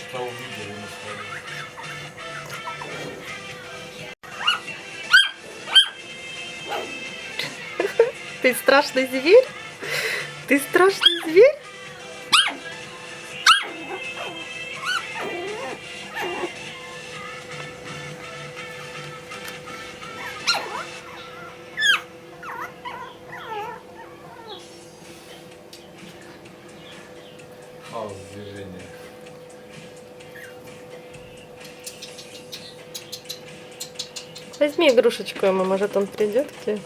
что увидели на своем. Ты страшный зверь? Ты страшный зверь? Хаос движения. Возьми игрушечку ему, может он придет к тебе.